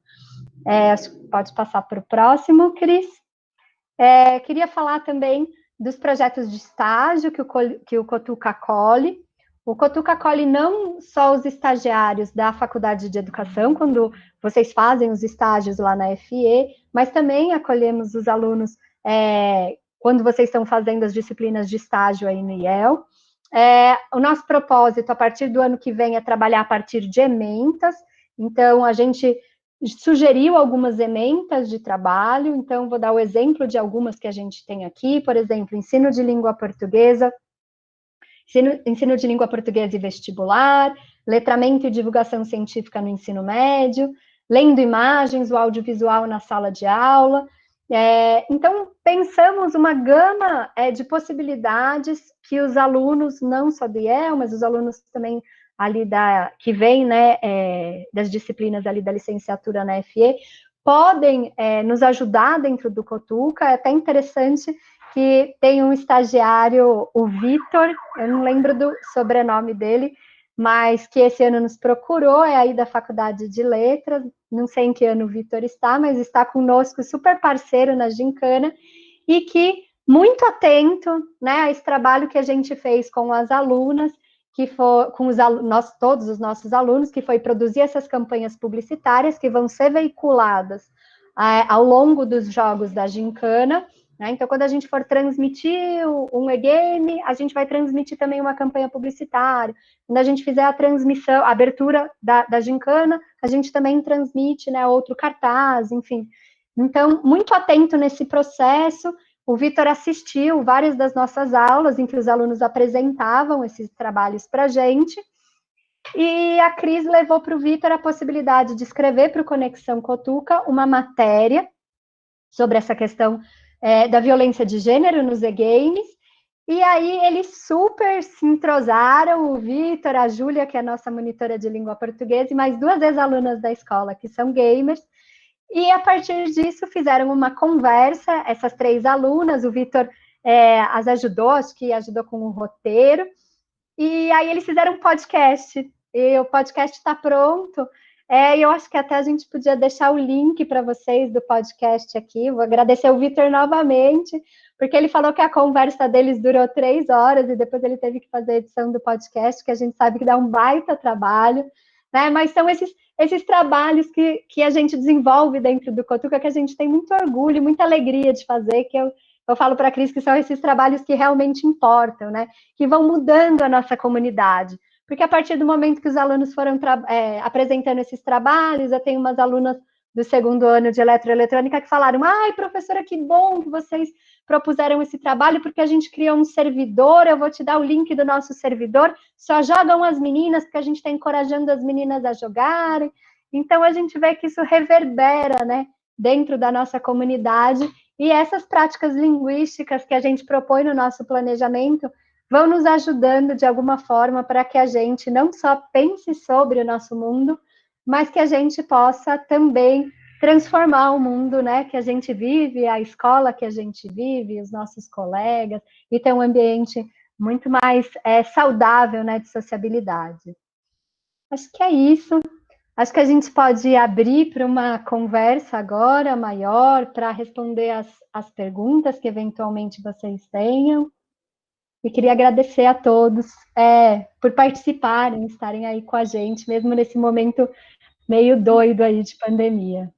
Pode passar para o próximo, Cris. Queria falar também dos projetos de estágio que o Cotuca acolhe. O Cotuca acolhe não só os estagiários da Faculdade de Educação, quando vocês fazem os estágios lá na FE, mas também acolhemos os alunos quando vocês estão fazendo as disciplinas de estágio aí no IEL. O nosso propósito, a partir do ano que vem, é trabalhar a partir de ementas. Então, a gente sugeriu algumas ementas de trabalho, então vou dar o exemplo de algumas que a gente tem aqui, por exemplo, ensino de língua portuguesa e vestibular, letramento e divulgação científica no ensino médio, lendo imagens, o audiovisual na sala de aula. Então, pensamos uma gama de possibilidades que os alunos, não só do IEL, mas os alunos também ali que vem, né, das disciplinas ali da licenciatura na FE, podem nos ajudar dentro do Cotuca. É até interessante que tem um estagiário, o Vitor, eu não lembro do sobrenome dele, mas que esse ano nos procurou, é aí da Faculdade de Letras, não sei em que ano o Vitor está, mas está conosco, super parceiro na Gincana, e que muito atento, né, a esse trabalho que a gente fez com as alunas, com todos os nossos alunos, que foi produzir essas campanhas publicitárias que vão ser veiculadas ao longo dos jogos da Gincana, né? Então, quando a gente for transmitir um e-game, a gente vai transmitir também uma campanha publicitária. Quando a gente fizer a transmissão, a abertura da Gincana, a gente também transmite, né, outro cartaz, enfim. Então, muito atento nesse processo. O Vitor assistiu várias das nossas aulas em que os alunos apresentavam esses trabalhos para a gente, e a Cris levou para o Vitor a possibilidade de escrever para o Conexão Cotuca uma matéria sobre essa questão da violência de gênero nos e-games, e aí eles super se entrosaram, o Vitor, a Júlia, que é a nossa monitora de língua portuguesa, e mais 2 ex-alunas da escola, que são gamers, e a partir disso fizeram uma conversa, essas 3 alunas, o Vitor as ajudou, acho que ajudou com o roteiro, e aí eles fizeram um podcast, e o podcast está pronto, e eu acho que até a gente podia deixar o link para vocês do podcast aqui. Vou agradecer o Vitor novamente, porque ele falou que a conversa deles durou 3 horas, e depois ele teve que fazer a edição do podcast, que a gente sabe que dá um baita trabalho, né? Mas são esses trabalhos que a gente desenvolve dentro do Cotuca, que a gente tem muito orgulho, muita alegria de fazer, que eu falo para a Cris que são esses trabalhos que realmente importam, né? Que vão mudando a nossa comunidade. Porque a partir do momento que os alunos foram apresentando esses trabalhos, eu tenho umas alunas do 2º ano de eletroeletrônica que falaram: ai, professora, que bom que vocês propuseram esse trabalho, porque a gente criou um servidor, eu vou te dar o link do nosso servidor, só jogam as meninas, porque a gente está encorajando as meninas a jogarem. Então, a gente vê que isso reverbera, né, dentro da nossa comunidade, e essas práticas linguísticas que a gente propõe no nosso planejamento vão nos ajudando de alguma forma para que a gente não só pense sobre o nosso mundo, mas que a gente possa também transformar o mundo, né, que a gente vive, a escola que a gente vive, os nossos colegas, e ter um ambiente muito mais saudável, né, de sociabilidade. Acho que é isso. Acho que a gente pode abrir para uma conversa agora maior, para responder as perguntas que eventualmente vocês tenham. E queria agradecer a todos por participarem, estarem aí com a gente, mesmo nesse momento meio doido aí de pandemia.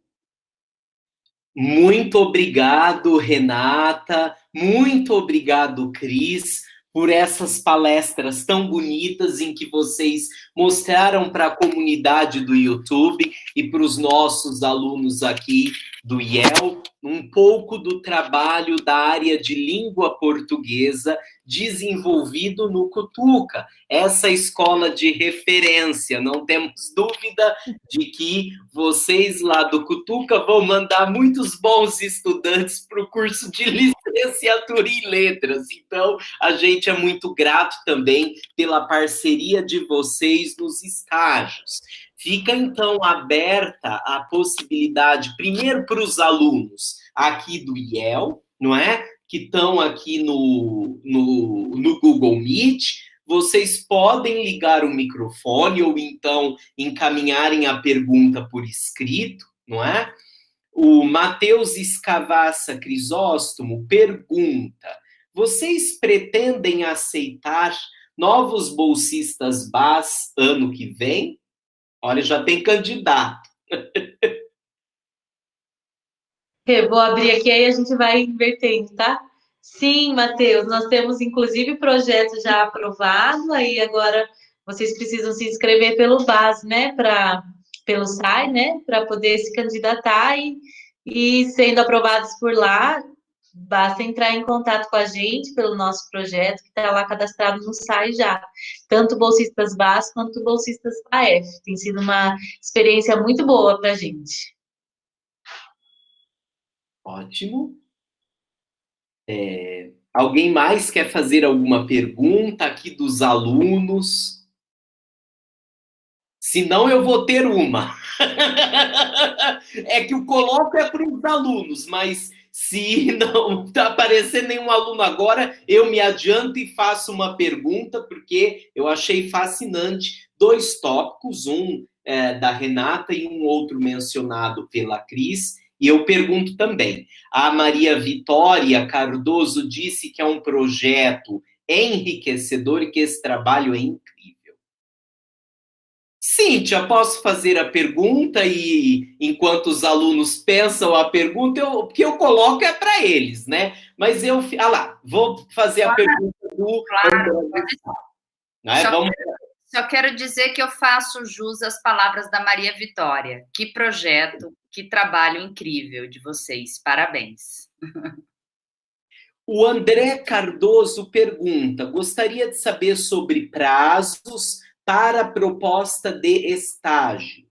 Muito obrigado, Renata. Muito obrigado, Cris, por essas palestras tão bonitas em que vocês mostraram para a comunidade do YouTube e para os nossos alunos aqui do IEL um pouco do trabalho da área de língua portuguesa desenvolvido no Cutuca, essa escola de referência. Não temos dúvida de que vocês lá do Cutuca vão mandar muitos bons estudantes para o curso de licenciatura em letras. Então, a gente é muito grato também pela parceria de vocês nos estágios. Fica, então, aberta a possibilidade, primeiro para os alunos aqui do IEL, não é? Que estão aqui no Google Meet, vocês podem ligar o microfone ou então encaminharem a pergunta por escrito, não é? O Matheus Escavassa Crisóstomo pergunta: vocês pretendem aceitar novos bolsistas BAS ano que vem? Olha, já tem candidato. Eu vou abrir aqui, aí a gente vai invertendo, tá? Sim, Matheus, nós temos, inclusive, projeto já aprovado, aí agora vocês precisam se inscrever pelo BAS, né, pelo SAI, né, para poder se candidatar e sendo aprovados por lá, basta entrar em contato com a gente pelo nosso projeto, que está lá cadastrado no SAI já, tanto bolsistas BAS quanto bolsistas AF. Tem sido uma experiência muito boa para a gente. Ótimo. Alguém mais quer fazer alguma pergunta aqui dos alunos? Se não, eu vou ter uma. É que o coloco é para os alunos, mas se não está aparecendo nenhum aluno agora, eu me adianto e faço uma pergunta, porque eu achei fascinante 2 tópicos, um da Renata e um outro mencionado pela Cris, e eu pergunto também. A Maria Vitória Cardoso disse que é um projeto enriquecedor e que esse trabalho é incrível. Cíntia, posso fazer a pergunta e, enquanto os alunos pensam a pergunta, o que eu coloco é para eles, né? Mas eu... vou fazer a pergunta do... Claro. Né? Só quero dizer que eu faço jus às palavras da Maria Vitória. Que projeto, que trabalho incrível de vocês. Parabéns. O André Cardoso pergunta: gostaria de saber sobre prazos para a proposta de estágio.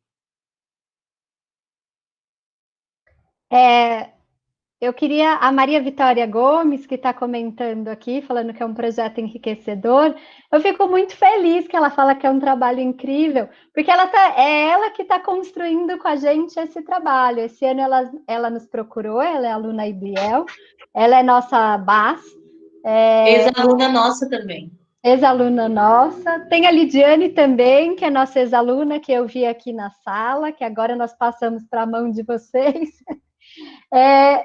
Eu queria, a Maria Vitória Gomes, que está comentando aqui, falando que é um projeto enriquecedor, eu fico muito feliz que ela fala que é um trabalho incrível, porque é ela que está construindo com a gente esse trabalho. Esse ano ela nos procurou, ela é aluna IBL, ela é nossa BAS. Ex-aluna nossa também. Ex-aluna nossa. Tem a Lidiane também, que é nossa ex-aluna, que eu vi aqui na sala, que agora nós passamos para a mão de vocês.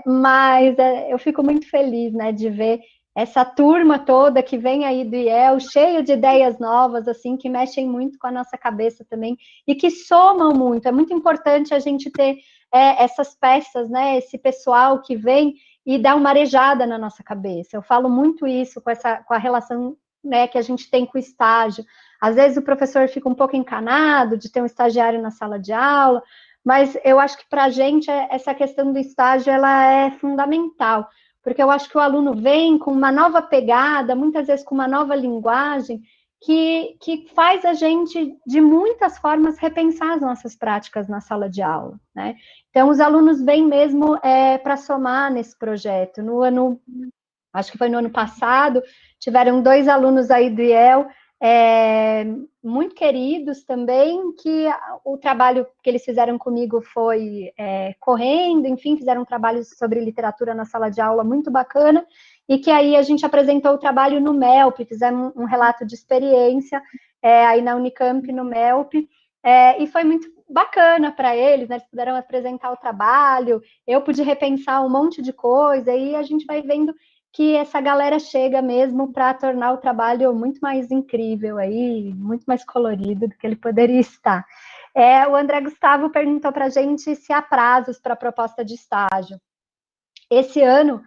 Mas eu fico muito feliz, né, de ver essa turma toda que vem aí do IEL, cheio de ideias novas, assim, que mexem muito com a nossa cabeça também, e que somam muito. É muito importante a gente ter essas peças, né, esse pessoal que vem e dá uma arejada na nossa cabeça. Eu falo muito isso com a relação, né, que a gente tem com o estágio. Às vezes o professor fica um pouco encanado de ter um estagiário na sala de aula, mas eu acho que para a gente essa questão do estágio ela é fundamental, porque eu acho que o aluno vem com uma nova pegada, muitas vezes com uma nova linguagem, que faz a gente, de muitas formas, repensar as nossas práticas na sala de aula, né? Então, os alunos vêm mesmo para somar nesse projeto. Acho que foi no ano passado, tiveram 2 alunos aí do IEL, muito queridos também, que o trabalho que eles fizeram comigo foi correndo, enfim, fizeram um trabalho sobre literatura na sala de aula muito bacana, e que aí a gente apresentou o trabalho no MELP, fizemos um relato de experiência aí na Unicamp, no MELP, e foi muito bacana para eles, né? Eles puderam apresentar o trabalho, eu pude repensar um monte de coisa, e a gente vai vendo que essa galera chega mesmo para tornar o trabalho muito mais incrível aí, muito mais colorido do que ele poderia estar. O André Gustavo perguntou para a gente se há prazos para a proposta de estágio. Esse ano,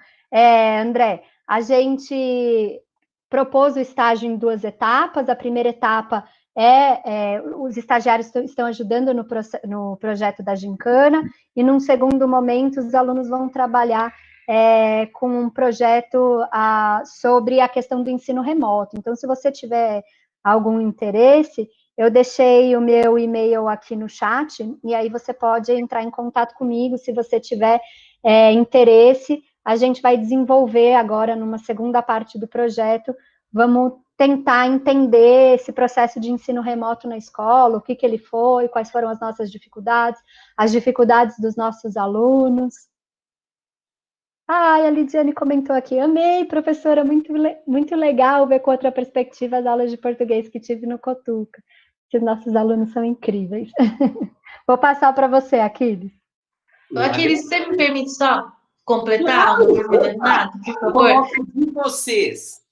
André, a gente propôs o estágio em 2 etapas. A primeira etapa os estagiários estão ajudando no projeto da Gincana, e num segundo momento os alunos vão trabalhar com um projeto sobre a questão do ensino remoto. Então, se você tiver algum interesse, eu deixei o meu e-mail aqui no chat, e aí você pode entrar em contato comigo se você tiver interesse. A gente vai desenvolver agora, numa segunda parte do projeto, vamos tentar entender esse processo de ensino remoto na escola, o que ele foi, quais foram as nossas dificuldades, as dificuldades dos nossos alunos. A Lidiane comentou aqui, amei, professora, muito legal ver com outra perspectiva as aulas de português que tive no Cotuca, que os nossos alunos são incríveis. Vou passar para você, Aquiles. Aquiles, você me permite só completar uma pergunta, Renato, por favor? De vocês.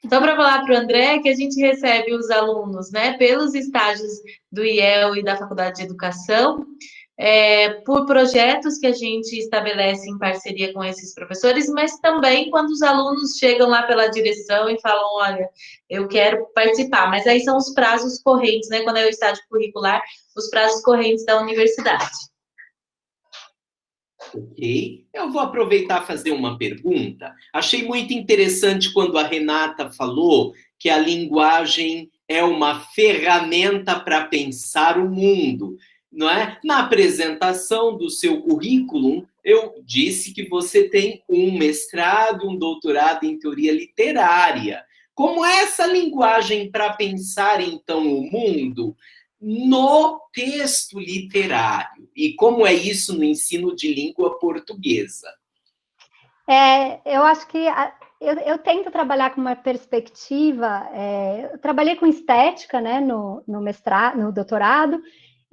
Só para falar para o André que a gente recebe os alunos, né, pelos estágios do IEL e da Faculdade de Educação, por projetos que a gente estabelece em parceria com esses professores, mas também quando os alunos chegam lá pela direção e falam, olha, eu quero participar, mas aí são os prazos correntes, né, quando é o estágio curricular, os prazos correntes da universidade. Ok, eu vou aproveitar e fazer uma pergunta. Achei muito interessante quando a Renata falou que a linguagem é uma ferramenta para pensar o mundo, não é? Na apresentação do seu currículo, eu disse que você tem um mestrado, um doutorado em teoria literária. Como é essa linguagem para pensar, então, o mundo no texto literário? E como é isso no ensino de língua portuguesa? Eu acho que eu tento trabalhar com uma perspectiva. Eu trabalhei com estética, né, no mestrado, no doutorado,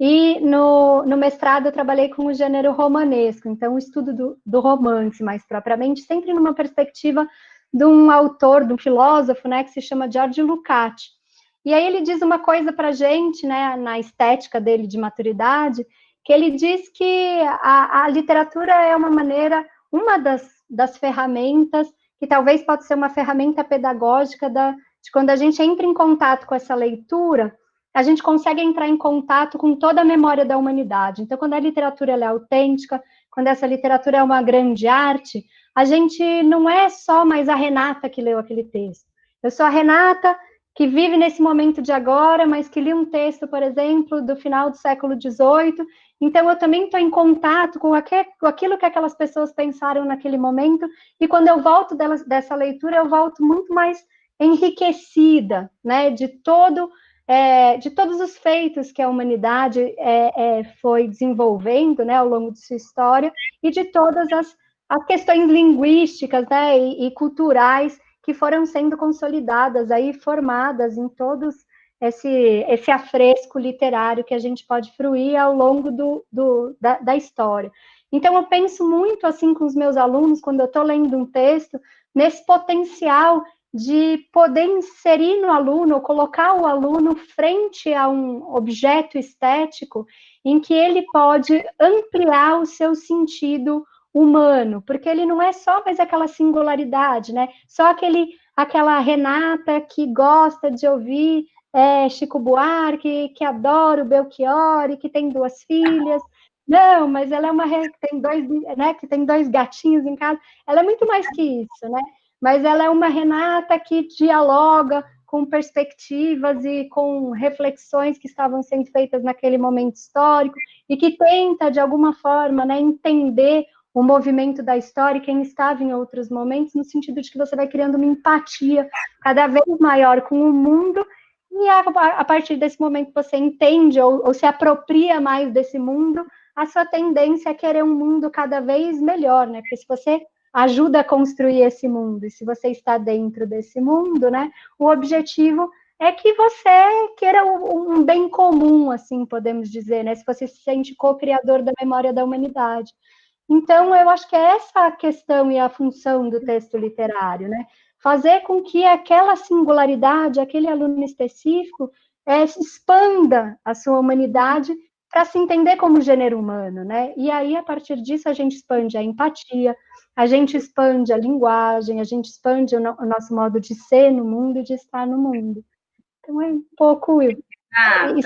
e no mestrado eu trabalhei com o gênero romanesco, então o estudo do romance, mais propriamente, sempre numa perspectiva de um autor, de um filósofo, né, que se chama Giorgio Lukács. E aí ele diz uma coisa para a gente, né, na estética dele de maturidade, que ele diz que a literatura é uma maneira, uma das ferramentas, que talvez pode ser uma ferramenta pedagógica de quando a gente entra em contato com essa leitura, a gente consegue entrar em contato com toda a memória da humanidade. Então, quando a literatura ela é autêntica, quando essa literatura é uma grande arte, a gente não é só mais a Renata que leu aquele texto. Eu sou a Renata que vive nesse momento de agora, mas que li um texto, por exemplo, do final do século XVIII, então eu também estou em contato com aquilo que aquelas pessoas pensaram naquele momento, e quando eu volto dessa leitura, eu volto muito mais enriquecida, né, de todos os feitos que a humanidade foi desenvolvendo, né, ao longo de sua história, e de todas as questões linguísticas, né, e culturais que foram sendo consolidadas aí, formadas em todos esse afresco literário que a gente pode fruir ao longo da história. Então, eu penso muito, assim, com os meus alunos, quando eu estou lendo um texto, nesse potencial de poder inserir no aluno, ou colocar o aluno frente a um objeto estético em que ele pode ampliar o seu sentido humano, porque ele não é só mais aquela singularidade, né? Só aquela Renata que gosta de ouvir Chico Buarque, que adora o Belchior e que tem 2 filhas. Não, mas ela é que tem 2 gatinhos em casa. Ela é muito mais que isso, né? Mas ela é uma Renata que dialoga com perspectivas e com reflexões que estavam sendo feitas naquele momento histórico e que tenta, de alguma forma, né, entender o movimento da história e quem estava em outros momentos, no sentido de que você vai criando uma empatia cada vez maior com o mundo, e a partir desse momento que você entende ou se apropria mais desse mundo, a sua tendência é querer um mundo cada vez melhor, né? Porque se você ajuda a construir esse mundo, e se você está dentro desse mundo, né, o objetivo é que você queira um bem comum, assim, podemos dizer, né? Se você se sente co-criador da memória da humanidade. Então, eu acho que é essa a questão e a função do texto literário, né? Fazer com que aquela singularidade, aquele aluno específico, expanda a sua humanidade para se entender como gênero humano, né? E aí, a partir disso, a gente expande a empatia, a gente expande a linguagem, a gente expande o nosso modo de ser no mundo e de estar no mundo. Então, é um pouco isso aí.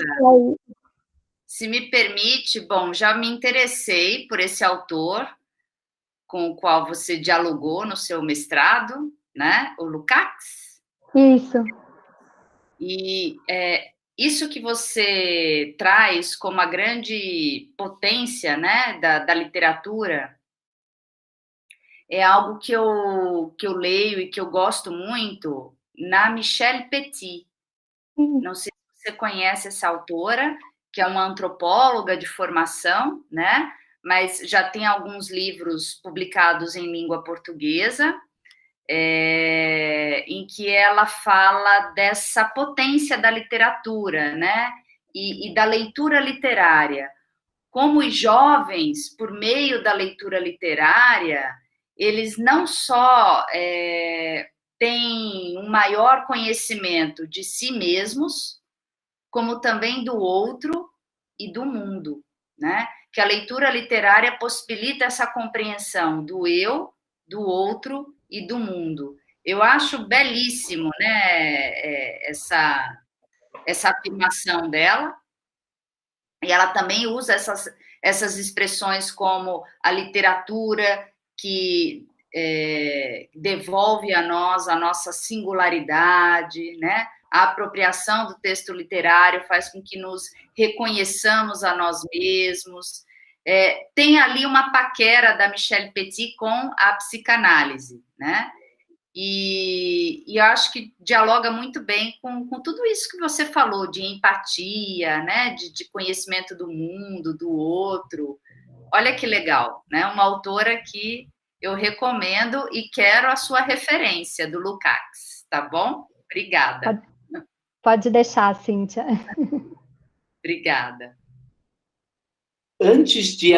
Se me permite, bom, já me interessei por esse autor com o qual você dialogou no seu mestrado, né? O Lukács. Isso. E isso que você traz como a grande potência, né, da literatura é algo que eu leio e que eu gosto muito na Michelle Petit. Não sei se você conhece essa autora, que é uma antropóloga de formação, né? Mas já tem alguns livros publicados em língua portuguesa, em que ela fala dessa potência da literatura, né? E da leitura literária. Como os jovens, por meio da leitura literária, eles não só têm um maior conhecimento de si mesmos, como também do outro e do mundo, né? Que a leitura literária possibilita essa compreensão do eu, do outro e do mundo. Eu acho belíssimo, né, essa afirmação dela, e ela também usa essas expressões como a literatura que devolve a nós a nossa singularidade, né? A apropriação do texto literário faz com que nos reconheçamos a nós mesmos. Tem ali uma paquera da Michelle Petit com a psicanálise, né? E eu acho que dialoga muito bem com tudo isso que você falou, de empatia, né? De conhecimento do mundo, do outro. Olha que legal, né? Uma autora que eu recomendo e quero a sua referência, do Lukács, tá bom? Obrigada. Pode deixar, Cíntia. Obrigada. Antes de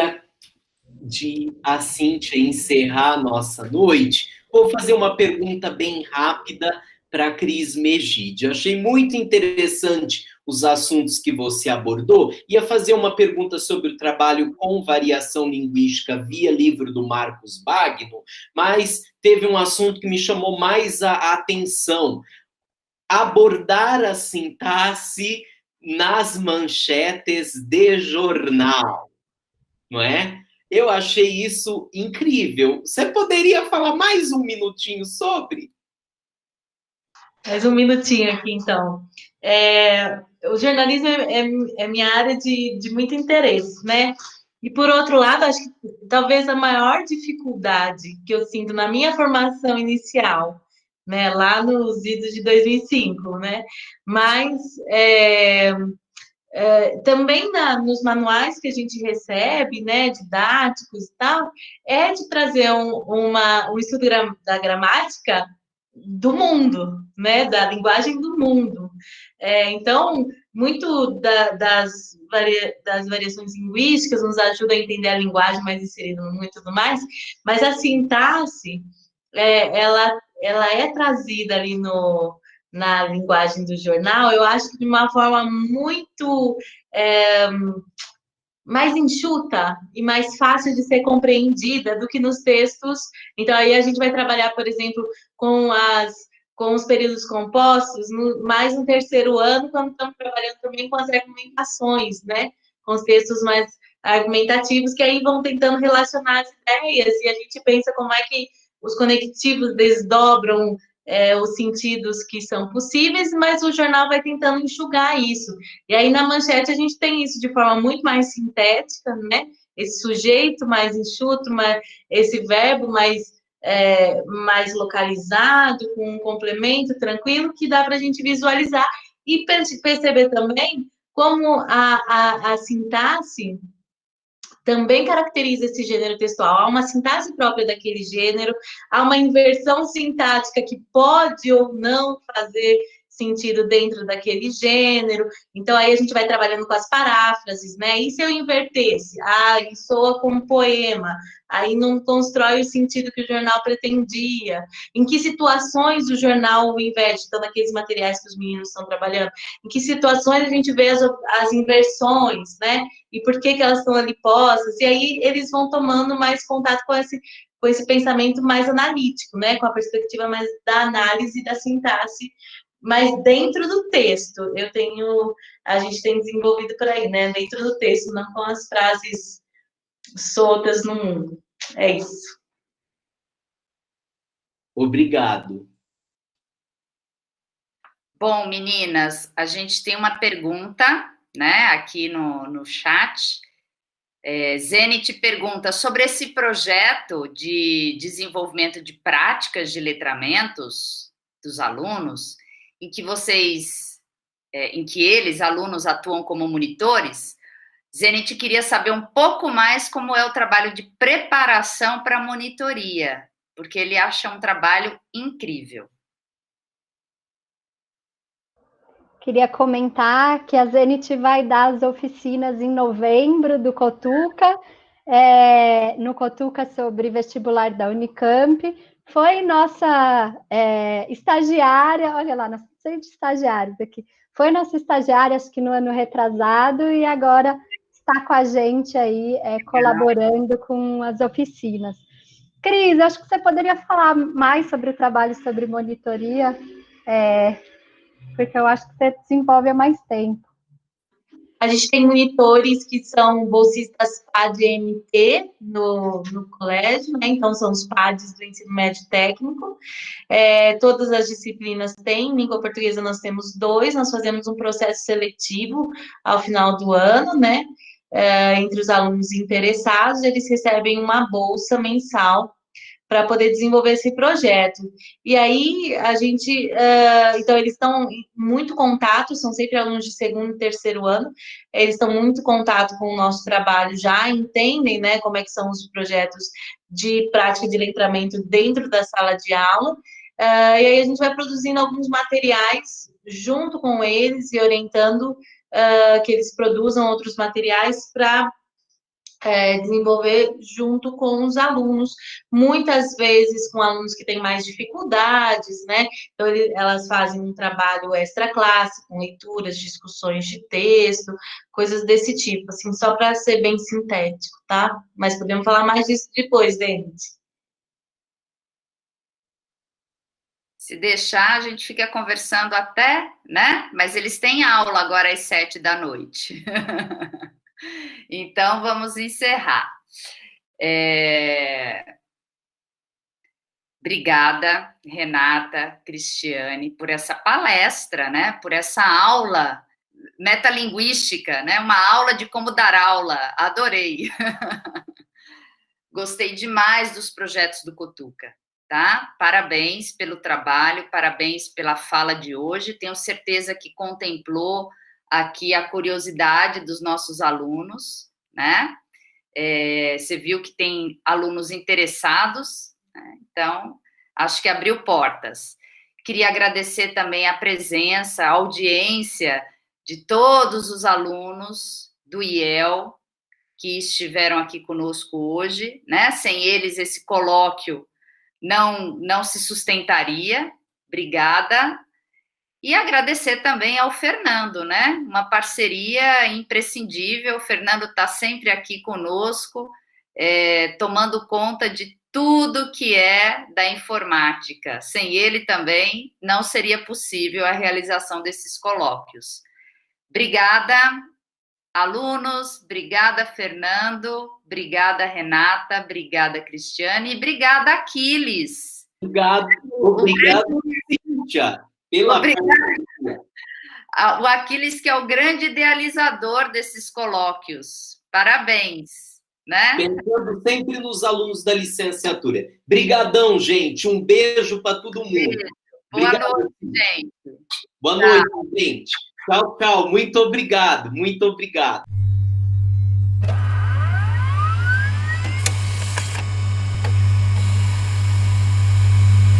a Cíntia encerrar a nossa noite, vou fazer uma pergunta bem rápida para a Cris Megide. Eu achei muito interessante os assuntos que você abordou. Ia fazer uma pergunta sobre o trabalho com variação linguística via livro do Marcos Bagno, mas teve um assunto que me chamou mais a atenção. Abordar a sintaxe nas manchetes de jornal, não é? Eu achei isso incrível. Você poderia falar mais um minutinho sobre? Mais um minutinho aqui, então. O jornalismo é minha área de muito interesse, né? E, por outro lado, acho que talvez a maior dificuldade que eu sinto na minha formação inicial, né, lá nos idos de 2005, né? Mas também nos manuais que a gente recebe, né, didáticos e tal, é de trazer um estudo da gramática do mundo, né, da linguagem do mundo. Então, muito das variações linguísticas nos ajuda a entender a linguagem mais inserida no mundo e tudo mais, mas a sintaxe, ela é trazida ali na linguagem do jornal, eu acho que de uma forma muito mais enxuta e mais fácil de ser compreendida do que nos textos. Então, aí a gente vai trabalhar, por exemplo, com os períodos compostos, mais no terceiro ano, quando estamos trabalhando também com as argumentações, né? Com os textos mais argumentativos, que aí vão tentando relacionar as ideias, e a gente pensa como é que os conectivos desdobram os sentidos que são possíveis, mas o jornal vai tentando enxugar isso. E aí, na manchete, a gente tem isso de forma muito mais sintética, né? Esse sujeito mais enxuto, esse verbo mais localizado, com um complemento tranquilo, que dá para a gente visualizar e perceber também como a sintaxe também caracteriza esse gênero textual. Há uma sintaxe própria daquele gênero, há uma inversão sintática que pode ou não fazer sentido dentro daquele gênero. Então, aí a gente vai trabalhando com as paráfrases, né? E se eu invertesse? E soa como poema, aí não constrói o sentido que o jornal pretendia. Em que situações o jornal inverte? Então, naqueles materiais que os meninos estão trabalhando, em que situações a gente vê as inversões, né? E por que elas estão ali postas? E aí eles vão tomando mais contato com esse pensamento mais analítico, né? Com a perspectiva mais da análise e da sintaxe, mas dentro do texto. A gente tem desenvolvido por aí, né? Dentro do texto, não com as frases soltas no mundo. É isso. Obrigado. Bom, meninas, a gente tem uma pergunta, né, aqui no chat. Zenit pergunta sobre esse projeto de desenvolvimento de práticas de letramentos dos alunos, em que eles, alunos, atuam como monitores. Zenit queria saber um pouco mais como é o trabalho de preparação para a monitoria, porque ele acha um trabalho incrível. Queria comentar que a Zenit vai dar as oficinas em novembro do Cotuca, no Cotuca sobre vestibular da Unicamp. Foi nossa estagiária, olha lá, nós somos de estagiários aqui. Foi nossa estagiária, acho que no ano retrasado, e agora está com a gente aí, colaborando com as oficinas. Cris, acho que você poderia falar mais sobre o trabalho sobre monitoria, porque eu acho que você desenvolve há mais tempo. A gente tem monitores que são bolsistas PAD-MT no colégio, né? Então, são os PADs do ensino médio técnico. Todas as disciplinas têm, língua portuguesa nós temos 2, nós fazemos um processo seletivo ao final do ano, né? Entre os alunos interessados, eles recebem uma bolsa mensal para poder desenvolver esse projeto. E aí, a gente... então, eles estão em muito contato, são sempre alunos de segundo e terceiro ano, eles estão muito em contato com o nosso trabalho, já entendem, né, como é que são os projetos de prática de letramento dentro da sala de aula, e aí a gente vai produzindo alguns materiais junto com eles e orientando que eles produzam outros materiais para desenvolver junto com os alunos, muitas vezes com alunos que têm mais dificuldades, né? Então, elas fazem um trabalho extra classe, com leituras, discussões de texto, coisas desse tipo, assim, só para ser bem sintético, tá? Mas podemos falar mais disso depois, gente. Se deixar, a gente fica conversando até, né? Mas eles têm aula agora às 7h. Então, vamos encerrar. Obrigada, Renata, Cristiane, por essa palestra, né? Por essa aula metalinguística, né? Uma aula de como dar aula. Adorei. Gostei demais dos projetos do Cotuca, tá? Parabéns pelo trabalho, parabéns pela fala de hoje. Tenho certeza que contemplou aqui a curiosidade dos nossos alunos, né? Você viu que tem alunos interessados, né? Então, acho que abriu portas. Queria agradecer também a presença, a audiência de todos os alunos do IEL que estiveram aqui conosco hoje, né? Sem eles, esse colóquio não se sustentaria. Obrigada. E agradecer também ao Fernando, né? Uma parceria imprescindível. O Fernando está sempre aqui conosco, tomando conta de tudo que é da informática. Sem ele também não seria possível a realização desses colóquios. Obrigada, alunos. Obrigada, Fernando. Obrigada, Renata. Obrigada, Cristiane. E obrigada, Aquiles. Obrigado, Cíntia. O Aquiles, que é o grande idealizador desses colóquios. Parabéns, né? Pensando sempre nos alunos da licenciatura. Brigadão, gente. Um beijo para todo mundo. Boa noite, gente. Boa noite, gente. Tchau, tchau. Muito obrigado. Muito obrigado.